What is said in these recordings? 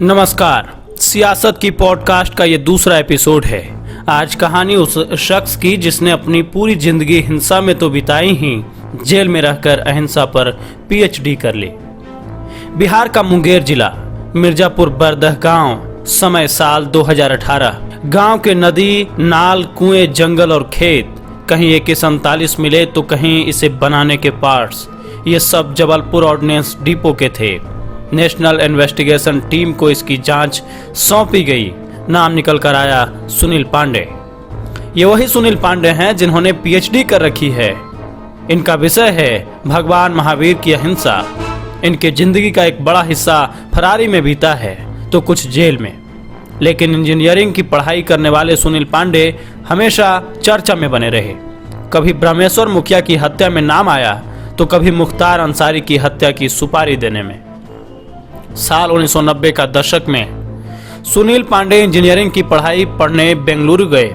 नमस्कार। सियासत की पॉडकास्ट का ये दूसरा एपिसोड है। आज कहानी उस शख्स की जिसने अपनी पूरी जिंदगी हिंसा में तो बिताई ही, जेल में रहकर अहिंसा पर पीएचडी कर ली। बिहार का मुंगेर जिला, मिर्जापुर बरदह गांव, समय साल 2018। गांव के नदी, नाल, कुएं, जंगल और खेत, कहीं AK-47 मिले तो कहीं इसे बनाने के पार्ट्स। ये सब जबलपुर ऑर्डिनेंस डिपो के थे। नेशनल इन्वेस्टिगेशन टीम को इसकी जांच सौंपी गई। नाम निकल कर आया सुनील पांडे। ये वही सुनील पांडे हैं जिन्होंने पीएचडी कर रखी है। इनका विषय है भगवान महावीर की अहिंसा। इनके जिंदगी का एक बड़ा हिस्सा फरारी में बीता है तो कुछ जेल में। लेकिन इंजीनियरिंग की पढ़ाई करने वाले सुनील पांडे हमेशा चर्चा में बने रहे। कभी ब्रह्मेश्वर मुखिया की हत्या में नाम आया तो कभी मुख्तार अंसारी की हत्या की सुपारी देने में। साल 1990 का दशक में सुनील पांडे इंजीनियरिंग की पढ़ाई पढ़ने बेंगलुरु गए।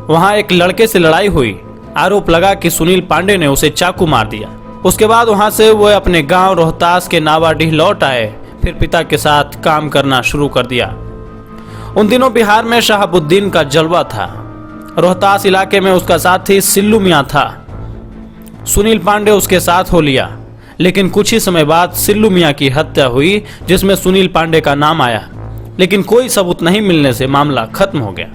वहां एक लड़के से लड़ाई हुई। आरोप लगा कि सुनील पांडे ने उसे चाकू मार दिया। उसके बाद वहां से वह अपने गांव रोहतास के नावाडीह लौट आए। फिर पिता के साथ काम करना शुरू कर दिया। उन दिनों बिहार में शहाबुद्दीन का जलवा था। रोहतास इलाके में उसका साथी सिल्लू मियां था। सुनील पांडे उसके साथ हो लिया। लेकिन कुछ ही समय बाद सिल्लू मियां की हत्या हुई जिसमें सुनील पांडे का नाम आया। लेकिन कोई सबूत नहीं मिलने से मामला खत्म हो गया।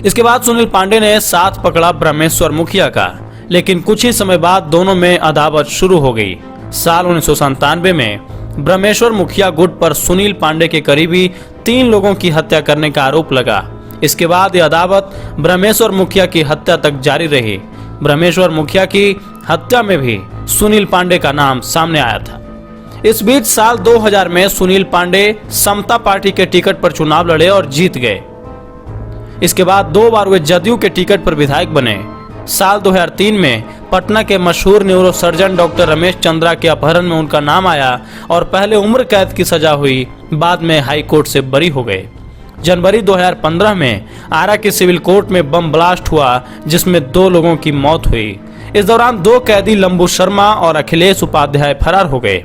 इसके बाद सुनील पांडे ने साथ पकड़ा ब्रह्मेश्वर मुखिया का। लेकिन कुछ ही समय बाद दोनों में अदावत शुरू हो गई। साल 1997 में ब्रह्मेश्वर मुखिया गुट पर सुनील पांडे के करीबी 3 लोगों की हत्या करने का आरोप लगा। इसके बाद यह अदावत ब्रह्मेश्वर मुखिया की हत्या तक जारी रही। ब्रह्मेश्वर मुखिया की हत्या में भी सुनील पांडे का नाम सामने आया था। इस बीच साल 2000 में सुनील पांडे समता पार्टी के टिकट पर चुनाव लड़े और जीत गए। इसके बाद 2 बार वे जदयू के टिकट पर विधायक बने। साल 2003 में पटना के मशहूर neuro surgeon doctor Ramesh Chandra के अपहरण में उनका नाम आया और पहले उम्र कैद की सजा हुई, बाद में हाई कोर्ट से बरी हो गए। जनवरी 2015 में आरा के सिविल कोर्ट में बम ब्लास्ट हुआ जिसमें 2 लोगों की मौत हुई। इस दौरान 2 कैदी लंबू शर्मा और अखिलेश उपाध्याय फरार हो गए।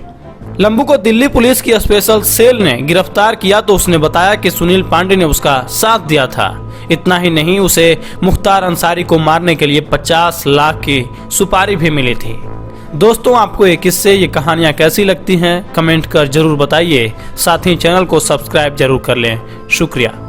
लंबू को दिल्ली पुलिस की स्पेशल सेल ने गिरफ्तार किया तो उसने बताया कि सुनील पांडे ने उसका साथ दिया था। इतना ही नहीं, उसे मुख्तार अंसारी को मारने के लिए 50 लाख की सुपारी भी मिली थी। दोस्तों, आपको ये किस्से, ये कहानियां कैसी लगती हैं कमेंट कर जरूर बताइए। साथ ही चैनल को सब्सक्राइब जरूर कर लें। शुक्रिया।